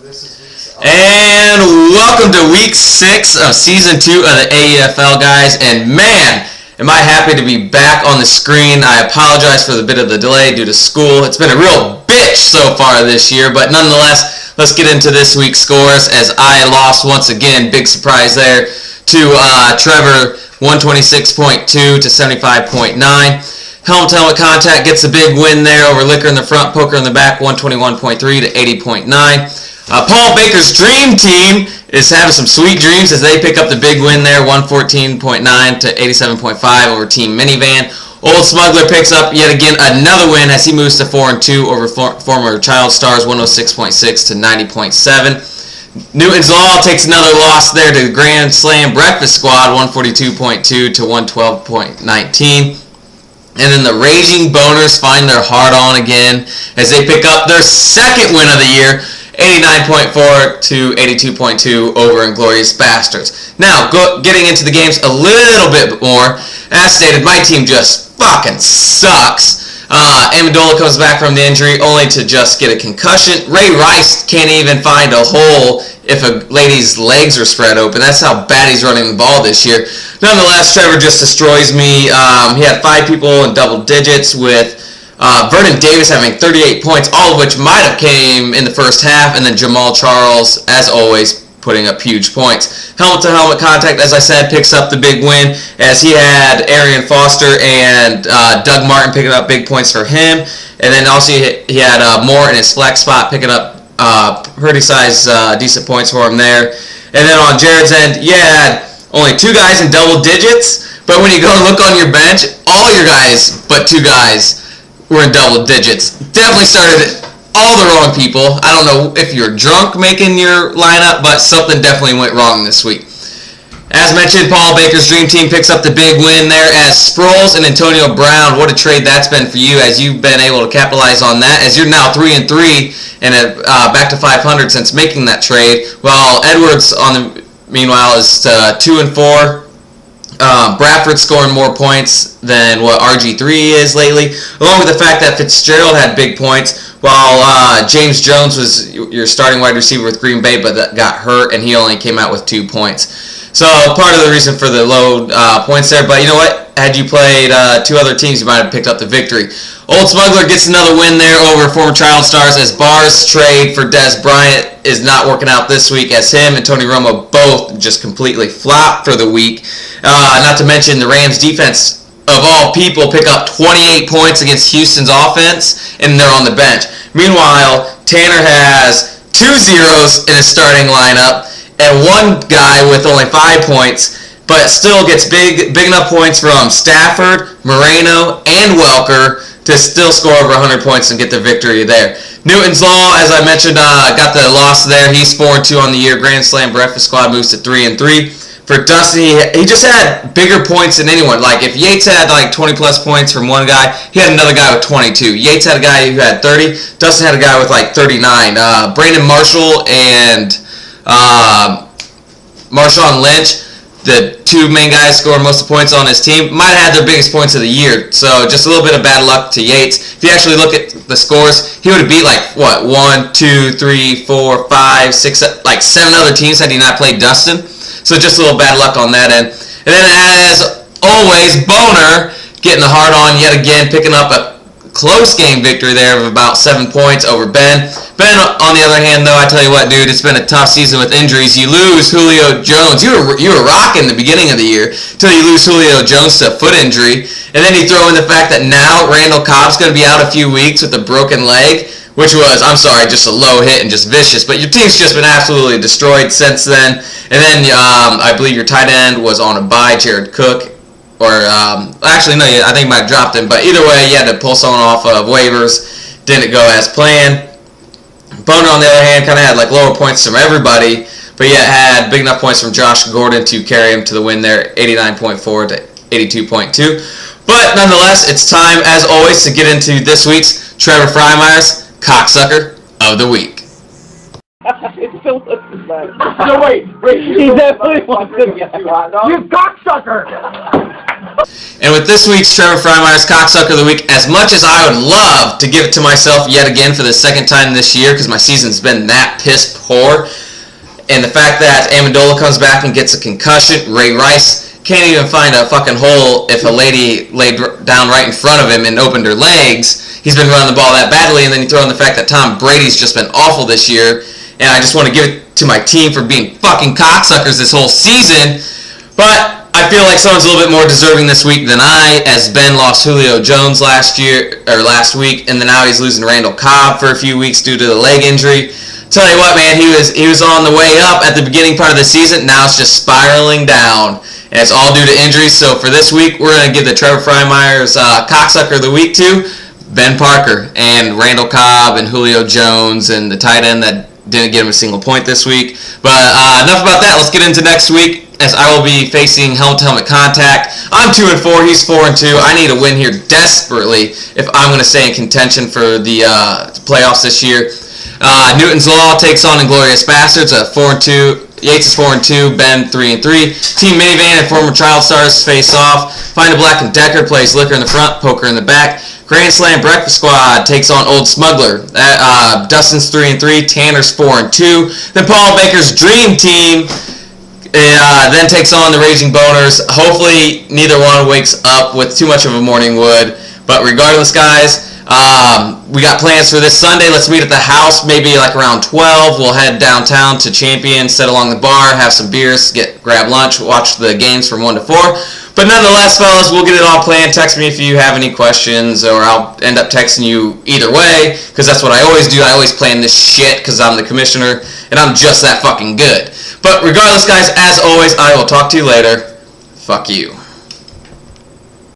And welcome to week 6 of season 2 of the AEFL, guys. And man, am I happy to be back on the screen. I apologize for the bit of the delay due to school. It's been a real bitch so far this year, but nonetheless, let's get into this week's scores as I lost once again. Big surprise there to Trevor, 126.2 to 75.9. Helmet-to-helmet contact gets a big win there over Liquor in the front, Poker in the back, 121.3 to 80.9. Paul Baker's dream team is having some sweet dreams as they pick up the big win there, 114.9 to 87.5 over Team Minivan. Old Smuggler picks up yet again another win as he moves to 4-2 over former Child Stars, 106.6 to 90.7. Newton's Law takes another loss there to the Grand Slam Breakfast Squad, 142.2 to 112.19. And then the Raging Boners find their heart on again as they pick up their second win of the year, 89.4 to 82.2 over Inglorious Bastards. Now, getting into the games a little bit more, as stated, my team just fucking sucks. Amendola comes back from the injury only to just get a concussion. Ray Rice can't even find a hole if a lady's legs are spread open. That's how bad he's running the ball this year. Nonetheless, Trevor just destroys me. He had 5 people in double digits with Vernon Davis having 38 points, all of which might have came in the first half, and then Jamal Charles, as always, putting up huge points. Helmet-to-helmet contact, as I said, picks up the big win as he had Arian Foster and Doug Martin picking up big points for him, and then also he had Moore in his flex spot picking up pretty size decent points for him there. And then on Jared's end, you had only 2 guys in double digits, but when you go look on your bench, all your guys but 2 guys were in double digits. Definitely started all the wrong people. I don't know if you're drunk making your lineup, but something definitely went wrong this week. As mentioned, Paul Baker's dream team picks up the big win there as Sproles and Antonio Brown. What a trade that's been for you as you've been able to capitalize on that as you're now 3-3 and back to 500 since making that trade, while Edwards meanwhile is 2-4. Bradford scoring more points than what RG3 is lately, along with the fact that Fitzgerald had big points, while James Jones was your starting wide receiver with Green Bay, but that got hurt, and he only came out with 2 points. So part of the reason for the low points there, but you know what? Had you played 2 other teams, you might have picked up the victory. Old Smuggler gets another win there over former Child Stars as Barr's trade for Des Bryant is not working out this week as him and Tony Romo both just completely flopped for the week. Not to mention the Rams defense, of all people, pick up 28 points against Houston's offense, and they're on the bench. Meanwhile, Tanner has 2 zeros in his starting lineup and 1 guy with only 5 points, but still gets big enough points from Stafford, Moreno, and Welker to still score over 100 points and get the victory there. Newton's Law, as I mentioned, got the loss there. He's 4-2 on the year. Grand Slam Breakfast Squad moves to 3-3. For Dustin, he just had bigger points than anyone. Like, if Yates had, 20-plus points from one guy, he had another guy with 22. Yates had a guy who had 30. Dustin had a guy with, 39. Brandon Marshall and Marshawn Lynch, the 2 main guys scoring most of the points on his team, might have had their biggest points of the year. So just a little bit of bad luck to Yates. If you actually look at the scores, he would have beat 1, 2, 3, 4, 5, 6, 7 other teams had he not played Dustin. So just a little bad luck on that end. And then as always, Boner getting the hard on yet again, picking up a close game victory there of about 7 points over Ben. Ben, on the other hand, though, I tell you what, dude, it's been a tough season with injuries. You lose Julio Jones. You were rocking the beginning of the year until you lose Julio Jones to a foot injury. And then you throw in the fact that now Randall Cobb's going to be out a few weeks with a broken leg, which was, I'm sorry, just a low hit and just vicious. But your team's just been absolutely destroyed since then. And then I believe your tight end was on a bye, Jared Cook. Or, actually, no, I think you might have dropped him. But either way, you had to pull someone off of waivers. Didn't go as planned. Boner, on the other hand, kind of had lower points from everybody. But yet had big enough points from Josh Gordon to carry him to the win there, 89.4 to 82.2. But nonetheless, it's time, as always, to get into this week's Trevor Frymeyer's Cocksucker of the Week. It still looks bad. No, wait. He definitely wants to get you cocksucker! And with this week's Trevor Freimeyer's Cocksucker of the Week, as much as I would love to give it to myself yet again for the second time this year, because my season's been that piss poor, and the fact that Amendola comes back and gets a concussion, Ray Rice can't even find a fucking hole if a lady laid down right in front of him and opened her legs. He's been running the ball that badly, and then you throw in the fact that Tom Brady's just been awful this year, and I just want to give it to my team for being fucking cocksuckers this whole season. But I feel like someone's a little bit more deserving this week than I, as Ben lost Julio Jones last week, and then now he's losing Randall Cobb for a few weeks due to the leg injury. Tell you what, man, he was on the way up at the beginning part of the season. Now it's just spiraling down, and it's all due to injuries. So for this week, we're going to give the Trevor Freimeyer's Cocksucker of the Week to Ben Parker and Randall Cobb and Julio Jones and the tight end that didn't get him a single point this week. But enough about that. Let's get into next week, as I will be facing helmet-to-helmet contact. I'm 2-4. He's 4-2. I need a win here desperately if I'm going to stay in contention for the playoffs this year. Newton's Law takes on Inglorious Bastards at 4-2. Yates is 4-2. Ben 3-3. Team Minivan and former Child Stars face off. Find a Black and Decker plays Liquor in the front, Poker in the back. Grand Slam Breakfast Squad takes on Old Smuggler. Dustin's 3-3. Tanner's 4-2. Then Paul Baker's Dream Team then takes on the Raging Boners. Hopefully neither one wakes up with too much of a morning wood. But regardless, guys, we got plans for this Sunday. Let's meet at the house, maybe like around 12. We'll head downtown to Champion, sit along the bar, have some beers, grab lunch, watch the games from 1 to 4. But nonetheless, fellas, we'll get it all planned. Text me if you have any questions, or I'll end up texting you either way, because that's what I always do. I always plan this shit because I'm the commissioner, and I'm just that fucking good. But regardless, guys, as always, I will talk to you later. Fuck you.